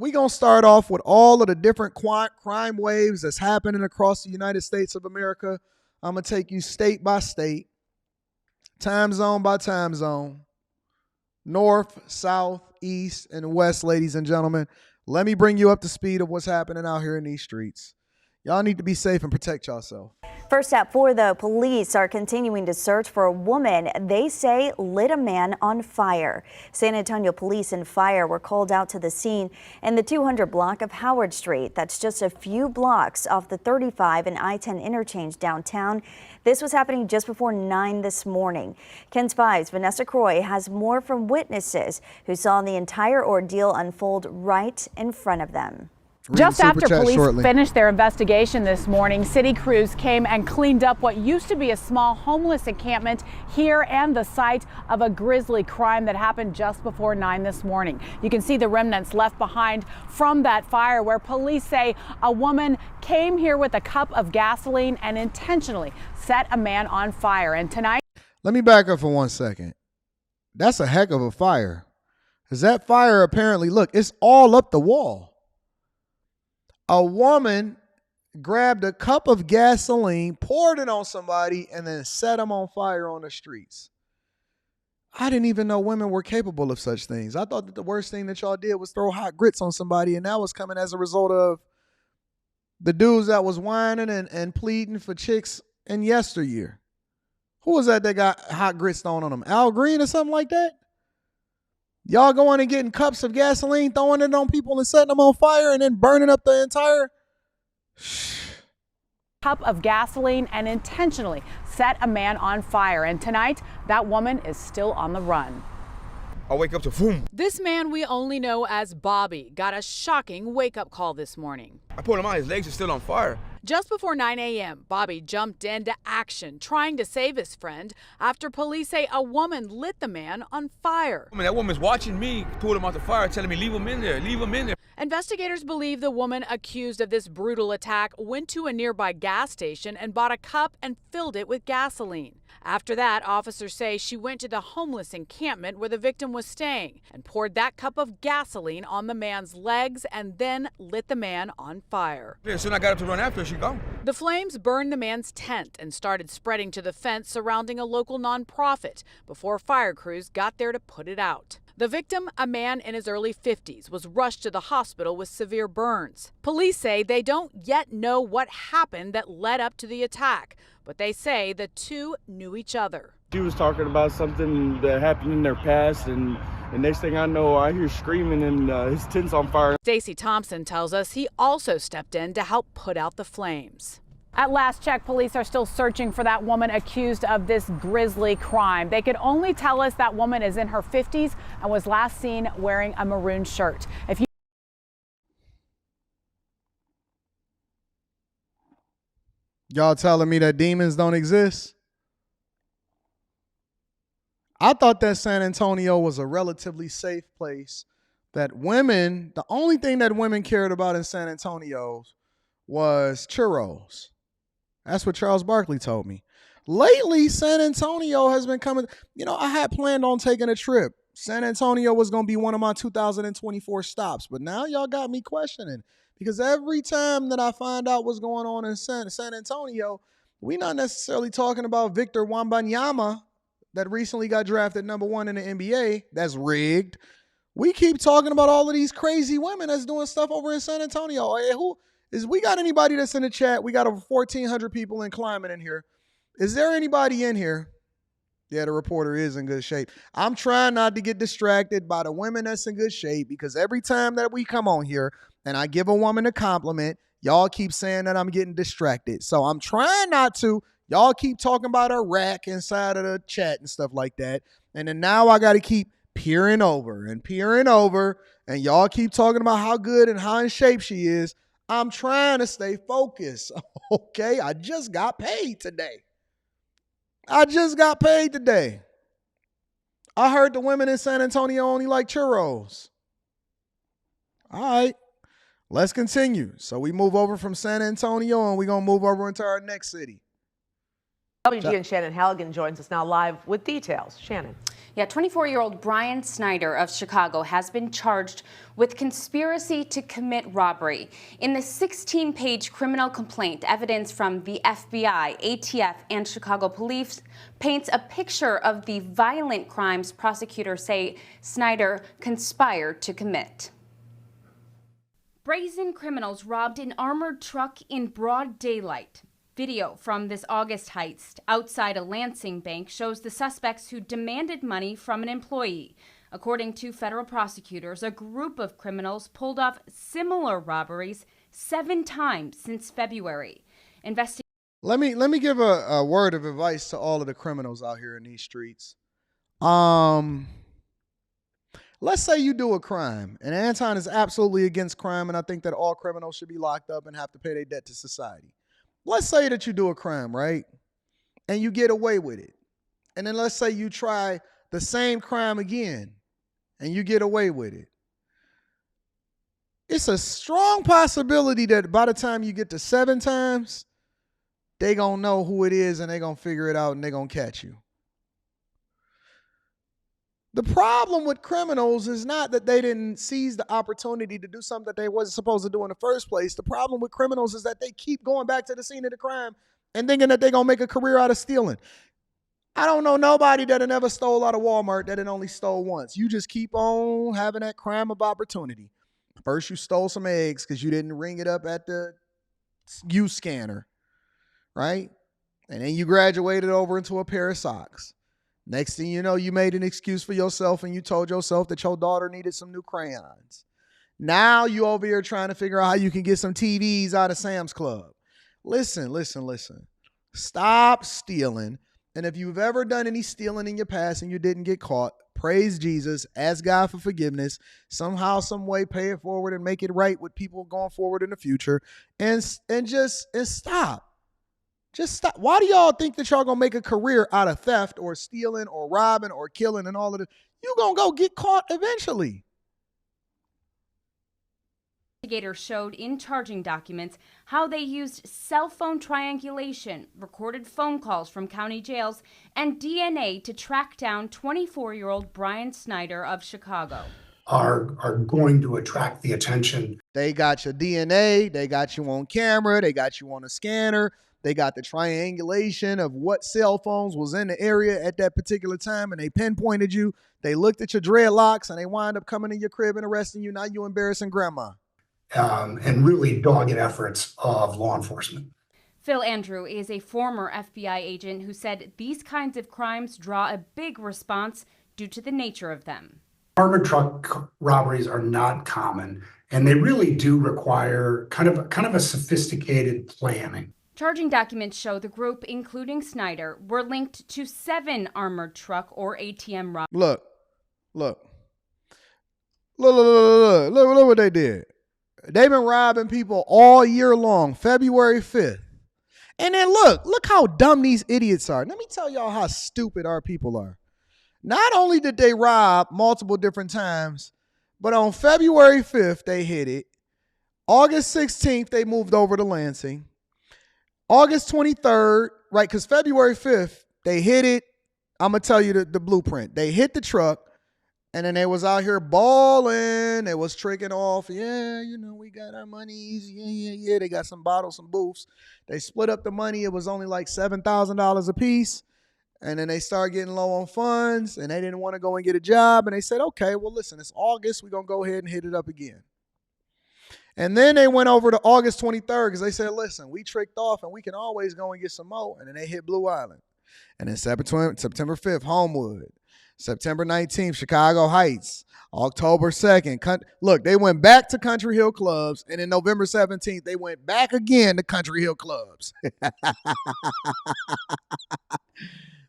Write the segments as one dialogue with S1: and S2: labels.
S1: We're going to start off with all of the different crime waves that's happening across the United States of America. I'm going to take you state by state, time zone by time zone, north, south, east, and west, ladies and gentlemen. Let me bring you up to speed of what's happening out here in these streets. Y'all need to be safe and protect yourself.
S2: First up, the police are continuing to search for a woman they say lit a man on fire. San Antonio police and fire were called out to the scene in the 200 block of Howard Street. That's just a few blocks off the 35 and I-10 interchange downtown. This was happening just before 9 this morning. Ken Spy's Vanessa Croy has more from witnesses who saw the entire ordeal unfold right in front of them.
S3: Just after police finished their investigation this morning, city crews came and cleaned up what used to be a small homeless encampment here and the site of a grisly crime that happened just before 9 this morning. You can see the remnants left behind from that fire where police say a woman came here with a cup of gasoline and intentionally set a man on fire. And tonight...
S1: Let me back up for 1 second. That's a heck of a fire. Because that fire apparently, look, it's all up the wall. A woman grabbed a cup of gasoline, poured it on somebody, and then set them on fire on the streets. I didn't even know women were capable of such things. I thought that the worst thing that y'all did was throw hot grits on somebody, and that was coming as a result of the dudes that was whining and pleading for chicks in yesteryear. Who was that got hot grits thrown on them? Al Green or something like that? Y'all going and getting cups of gasoline, throwing it on people and setting them on fire and then burning up the entire
S3: cup of gasoline and intentionally set a man on fire. And tonight, that woman is still on the run.
S4: I wake up to boom.
S3: This man we only know as Bobby got a shocking wake-up call this morning.
S4: I pulled him out, his legs are still on fire.
S3: Just before 9 a.m., Bobby jumped into action, trying to save his friend after police say a woman lit the man on fire.
S4: I mean, that woman's watching me, pulled him out the fire, telling me, leave him in there, leave him in there.
S3: Investigators believe the woman accused of this brutal attack went to a nearby gas station and bought a cup and filled it with gasoline. After that, officers say she went to the homeless encampment where the victim was staying and poured that cup of gasoline on the man's legs and then lit the man on fire.
S4: As soon as I got up to run after her, she gone.
S3: The flames burned the man's tent and started spreading to the fence surrounding a local nonprofit before fire crews got there to put it out. The victim, a man in his early 50s, was rushed to the hospital with severe burns. Police say they don't yet know what happened that led up to the attack, but they say the two knew each other.
S5: She was talking about something that happened in their past, and next thing I know, I hear screaming and his tent's on fire.
S3: Stacey Thompson tells us he also stepped in to help put out the flames. At last check, police are still searching for that woman accused of this grisly crime. They could only tell us that woman is in her 50s and was last seen wearing a maroon shirt.
S1: Y'all telling me that demons don't exist? I thought that San Antonio was a relatively safe place, that women, the only thing that women cared about in San Antonio was churros. That's what Charles Barkley told me. Lately, San Antonio has been coming. You know, I had planned on taking a trip. San Antonio was going to be one of my 2024 stops. But now y'all got me questioning. Because every time that I find out what's going on in San Antonio, we're not necessarily talking about Victor Wembanyama that recently got drafted #1 in the NBA. That's rigged. We keep talking about all of these crazy women that's doing stuff over in San Antonio. Hey, we got anybody that's in the chat? We got over 1,400 people in climbing in here. Is there anybody in here? Yeah, the reporter is in good shape. I'm trying not to get distracted by the women that's in good shape, because every time that we come on here and I give a woman a compliment, y'all keep saying that I'm getting distracted. So I'm trying not to. Y'all keep talking about a rack inside of the chat and stuff like that. And then now I got to keep peering over, and y'all keep talking about how good and how in shape she is. I'm trying to stay focused, okay? I just got paid today. I heard the women in San Antonio only like churros. All right, let's continue. So we move over from San Antonio, and we're going to move over into our next city.
S6: WGN Shannon Halligan joins us now live with details. Shannon. Yeah, 24-year-old Brian Snyder of Chicago has been charged with conspiracy to commit robbery. In the 16-page criminal complaint, evidence from the FBI, ATF, and Chicago police paints a picture of the violent crimes prosecutors say Snyder conspired to commit. Brazen criminals robbed an armored truck in broad daylight. Video from this August heist outside a Lansing bank shows the suspects who demanded money from an employee. According to federal prosecutors, a group of criminals pulled off similar robberies 7 times since February.
S1: Let me give a word of advice to all of the criminals out here in these streets. Let's say you do a crime, and Anton is absolutely against crime, and I think that all criminals should be locked up and have to pay their debt to society. Let's say that you do a crime, right? And you get away with it. And then let's say you try the same crime again and you get away with it. It's a strong possibility that by the time you get to 7 times, they gonna know who it is and they gonna figure it out and they gonna catch you. The problem with criminals is not that they didn't seize the opportunity to do something that they wasn't supposed to do in the first place. The problem with criminals is that they keep going back to the scene of the crime and thinking that they're going to make a career out of stealing. I don't know nobody that never stole out of Walmart that it only stole once. You just keep on having that crime of opportunity. First you stole some eggs because you didn't ring it up at the U scanner, right? And then you graduated over into a pair of socks. Next thing you know, you made an excuse for yourself and you told yourself that your daughter needed some new crayons. Now you over here trying to figure out how you can get some TVs out of Sam's Club. Listen. Stop stealing. And if you've ever done any stealing in your past and you didn't get caught, praise Jesus, ask God for forgiveness, somehow, some way, pay it forward and make it right with people going forward in the future, and stop. Just stop. Why do y'all think that y'all gonna make a career out of theft or stealing or robbing or killing and all of this? You gonna go get caught eventually.
S6: Investigators showed in charging documents how they used cell phone triangulation, recorded phone calls from county jails, and DNA to track down 24-year-old Brian Snyder of Chicago.
S7: Are going to attract the attention.
S1: They got your DNA, they got you on camera, they got you on a scanner. They got the triangulation of what cell phones was in the area at that particular time, and they pinpointed you. They looked at your dreadlocks, and they wind up coming in your crib and arresting you. Now you embarrassing grandma.
S7: And really dogged efforts of law enforcement.
S6: Phil Andrew is a former FBI agent who said these kinds of crimes draw a big response due to the nature of them.
S7: Armored truck robberies are not common, and they really do require kind of a sophisticated planning.
S6: Charging documents show the group, including Snyder, were linked to 7 armored truck or ATM robberies.
S1: Look what they did. They've been robbing people all year long, February 5th. And then look how dumb these idiots are. Let me tell y'all how stupid our people are. Not only did they rob multiple different times, but on February 5th, they hit it. August 16th, they moved over to Lansing. August 23rd, right, because February 5th, they hit it. I'm going to tell you the blueprint. They hit the truck, and then they was out here balling. They was tricking off. Yeah, we got our monies. Yeah. They got some bottles, some booths. They split up the money. It was only like $7,000 a piece. And then they started getting low on funds, and they didn't want to go and get a job. And they said, okay, well, listen, it's August. We're going to go ahead and hit it up again. And then they went over to August 23rd because they said, listen, we tricked off and we can always go and get some more. And then they hit Blue Island. And then September 5th, Homewood. September 19th, Chicago Heights. October 2nd. Look, they went back to Country Hill Clubs. And then November 17th, they went back again to Country Hill Clubs.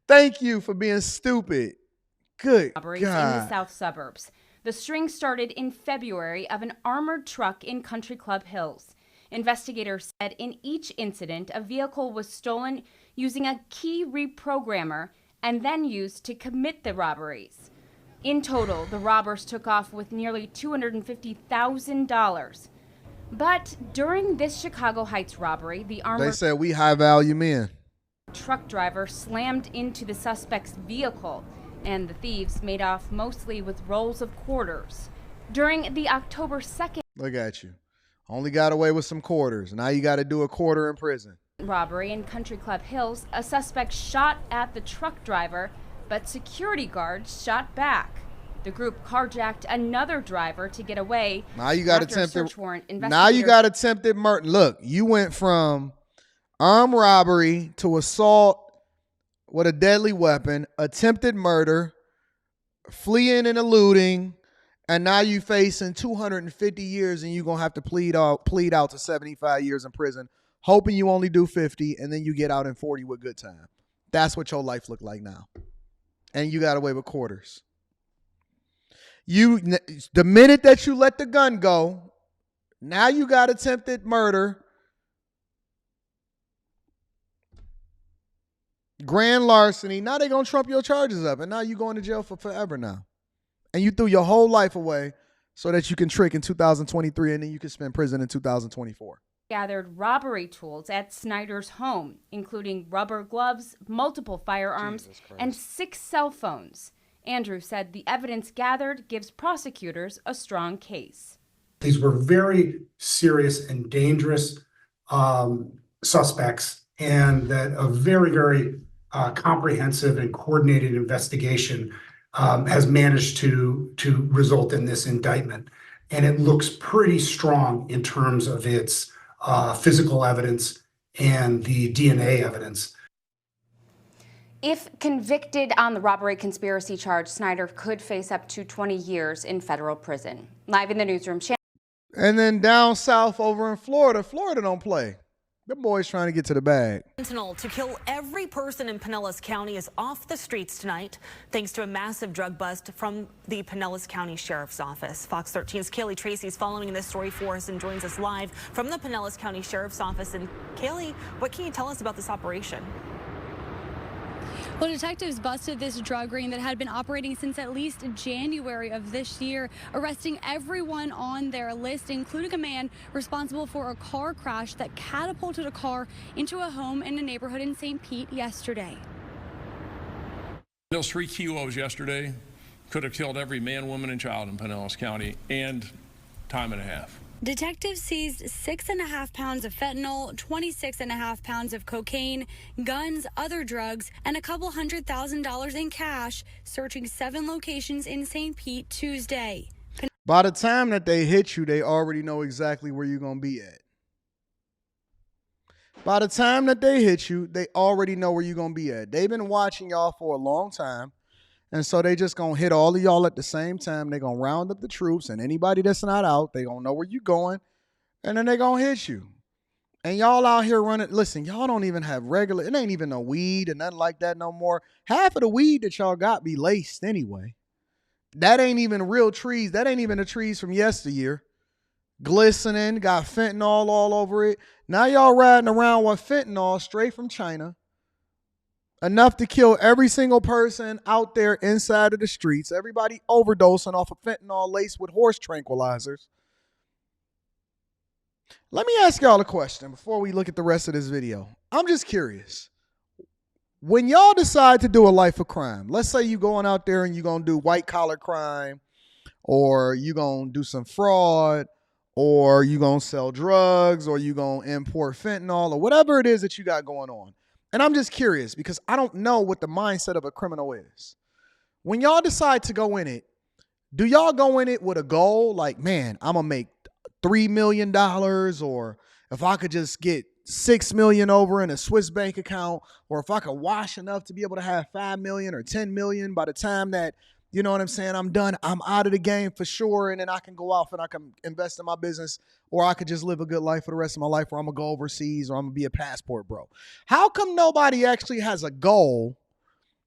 S1: Thank you for being stupid. Good God.
S6: In the south suburbs. The string started in February of an armored truck in Country Club Hills. Investigators said in each incident, a vehicle was stolen using a key reprogrammer and then used to commit the robberies. In total, the robbers took off with nearly $250,000. But during this Chicago Heights robbery, the armored...
S1: They said we high-value men.
S6: Truck driver slammed into the suspect's vehicle. and the thieves made off mostly with rolls of quarters. During the October 2nd
S1: Look at you. Only got away with some quarters. Now you got to do a quarter in prison.
S6: Robbery in Country Club Hills, a suspect shot at the truck driver, but security guards shot back. The group carjacked another driver to get away.
S1: Now you got
S6: attempted.
S1: Now you got attempted murder. Look, you went from armed robbery to assault with a deadly weapon, attempted murder, fleeing and eluding, and now you facing 250 years, and you're gonna have to plead out to 75 years in prison, hoping you only do 50, and then you get out in 40 with good time. That's what your life look like now, and you got away with quarters. The minute that you let the gun go, now you got attempted murder, grand larceny. Now they're going to trump your charges up, and now you're going to jail for forever now. And you threw your whole life away so that you can trick in 2023, and then you can spend prison in 2024.
S6: Gathered robbery tools at Snyder's home, including rubber gloves, multiple firearms, and 6 cell phones. Andrew said the evidence gathered gives prosecutors a strong case.
S7: These were very serious and dangerous suspects, and that a very, very comprehensive and coordinated investigation has managed to result in this indictment. And it looks pretty strong in terms of its physical evidence and the DNA evidence.
S6: If convicted on the robbery conspiracy charge, Snyder could face up to 20 years in federal prison. Live in the newsroom.
S1: And then down south over in Florida don't play. The boys trying to get to the bag.
S8: Fentanyl to kill every person in Pinellas County is off the streets tonight, thanks to a massive drug bust from the Pinellas County Sheriff's Office. Fox 13's Kaylee Tracy is following this story for us and joins us live from the Pinellas County Sheriff's Office. And Kaylee, what can you tell us about this operation?
S9: Well, detectives busted this drug ring that had been operating since at least January of this year, arresting everyone on their list, including a man responsible for a car crash that catapulted a car into a home in a neighborhood in St. Pete yesterday.
S10: Those 3 kilos yesterday could have killed every man, woman, and child in Pinellas County, and time and a half.
S9: Detectives seized 6.5 pounds of fentanyl, 26.5 pounds of cocaine, guns, other drugs, and a couple $100,000 in cash, searching 7 locations in St. Pete Tuesday.
S1: By the time that they hit you, they already know exactly where you're going to be at. By the time that they hit you, they already know where you're going to be at. They've been watching y'all for a long time. And so they just going to hit all of y'all at the same time. They're going to round up the troops, and anybody that's not out, they going to know where you going, and then they going to hit you. And y'all out here running. Listen, y'all don't even have regular. It ain't even no weed and nothing like that no more. Half of the weed that y'all got be laced anyway. That ain't even real trees. That ain't even the trees from yesteryear. Glistening, got fentanyl all over it. Now y'all riding around with fentanyl straight from China. Enough to kill every single person out there inside of the streets. Everybody overdosing off of fentanyl laced with horse tranquilizers. Let me ask y'all a question before we look at the rest of this video. I'm just curious. When y'all decide to do a life of crime, let's say you going out there and you're going to do white collar crime, or you're going to do some fraud, or you're going to sell drugs, or you're going to import fentanyl, or whatever it is that you got going on. And I'm just curious because I don't know what the mindset of a criminal is. When y'all decide to go in it, do y'all go in it with a goal like, man, I'm going to make $3 million, or if I could just get $6 million over in a Swiss bank account, or if I could wash enough to be able to have $5 million or $10 million by the time that, you know what I'm saying, I'm done, I'm out of the game for sure, and then I can go off and I can invest in my business, or I could just live a good life for the rest of my life, or I'm going to go overseas, or I'm going to be a passport bro. How come nobody actually has a goal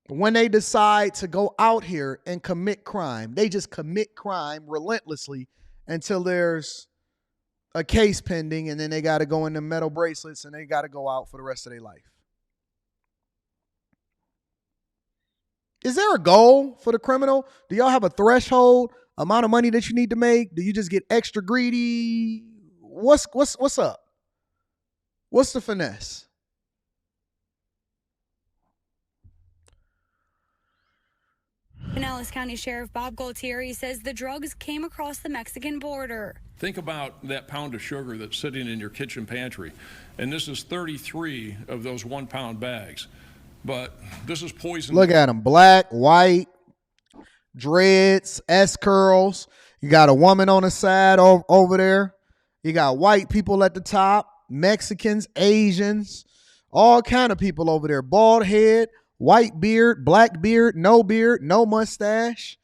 S1: when they decide to go out here and commit crime? They just commit crime relentlessly until there's a case pending, and then they got to go in the metal bracelets and they got to go out for the rest of their life. Is there a goal for the criminal? Do y'all have a threshold amount of money that you need to make? Do you just get extra greedy? What's up? What's the finesse?
S9: Pinellas County Sheriff Bob Gualtieri says the drugs came across the Mexican border.
S10: Think about that pound of sugar that's sitting in your kitchen pantry. And this is 33 of those 1 pound bags. But this is poison.
S1: Look at them. Black, white, dreads, S-curls. You got a woman on the side over there. You got white people at the top, Mexicans, Asians, all kind of people over there. Bald head, white beard, no mustache.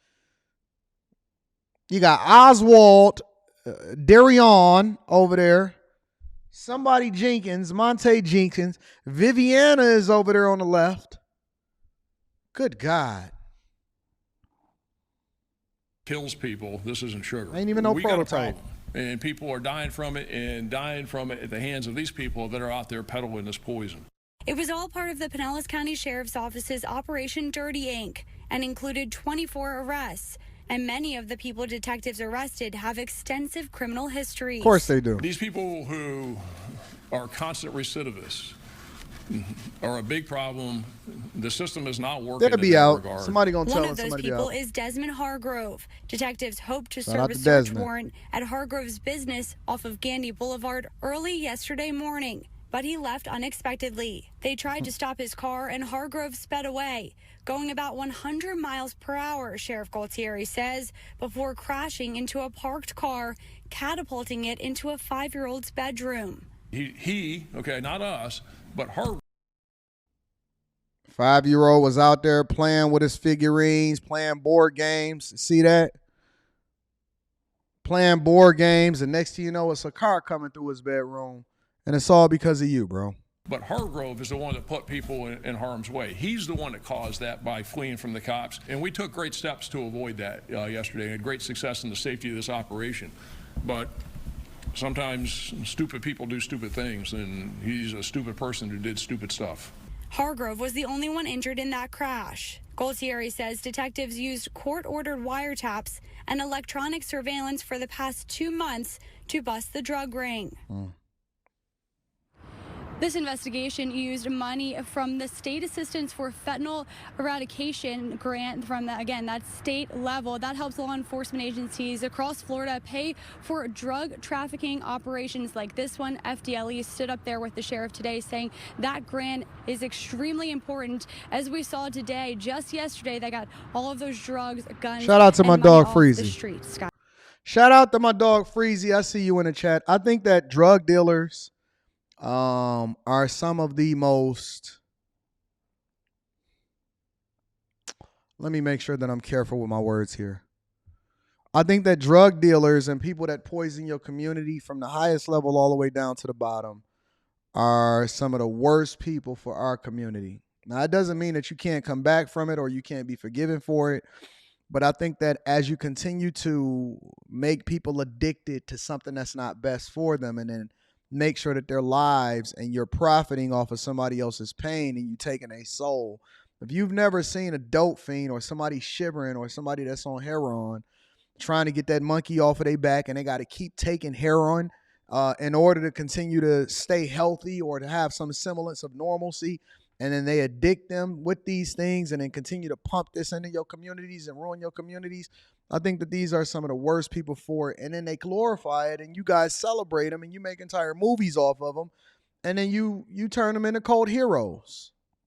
S1: You got Oswald, Darion over there. Somebody Jenkins, Monte Jenkins. Viviana is over there on the left. Good God.
S10: Kills people. This isn't sugar.
S1: Ain't even no prototype.
S10: And people are dying from it at the hands of these people that are out there peddling this poison.
S9: It was all part of the Pinellas County Sheriff's Office's Operation Dirty Ink and included 24 arrests. And many of the people detectives arrested have extensive criminal histories.
S1: Of course they do.
S10: These people who are constant recidivists are a big problem. The system is not working.
S1: They'll be out. Regard. Somebody gonna tell
S9: them.
S1: One of
S9: those people is Desmond Hargrove. Detectives hope to serve a search
S1: Desmond.
S9: warrant at Hargrove's business off of Gandy Boulevard early yesterday morning, but he left unexpectedly. They tried to stop his car, and Hargrove sped away, going about 100 miles per hour, Sheriff Gualtieri says, before crashing into a parked car, catapulting it into a 5-year-old's bedroom.
S10: He, not us, but Hargrove.
S1: 5-year-old was out there playing with his figurines, playing board games. See that? Playing board games, and next thing you know, it's a car coming through his bedroom. And it's all because of you, bro.
S10: But Hargrove is the one that put people in harm's way. He's the one that caused that by fleeing from the cops. And we took great steps to avoid that yesterday and had great success in the safety of this operation. But sometimes stupid people do stupid things, and he's a stupid person who did stupid stuff.
S9: Hargrove was the only one injured in that crash. Gualtieri says detectives used court-ordered wiretaps and electronic surveillance for the past 2 months to bust the drug ring. This investigation used money from the State Assistance for Fentanyl Eradication grant from, that state level. That helps law enforcement agencies across Florida pay for drug trafficking operations like this one. FDLE stood up there with the sheriff today saying that grant is extremely important. As we saw today, just yesterday, they got all of those drugs, guns.
S1: Shout out to my dog
S9: Freezy.
S1: Shout out to my dog Freezy. I see you in the chat. I think that drug dealers are some of the most, let me make sure that I'm careful with my words here. I think that drug dealers and people that poison your community from the highest level all the way down to the bottom are some of the worst people for our community. Now, it doesn't mean that you can't come back from it or you can't be forgiven for it. But I think that as you continue to make people addicted to something that's not best for them, and then make sure that their lives and you're profiting off of somebody else's pain and you taking a soul. If you've never seen a dope fiend or somebody shivering or somebody that's on heroin trying to get that monkey off of their back and they got to keep taking heroin in order to continue to stay healthy or to have some semblance of normalcy, and then they addict them with these things and then continue to pump this into your communities and ruin your communities, I think that these are some of the worst people for it. And then they glorify it and you guys celebrate them and you make entire movies off of them. And then you turn them into cult heroes.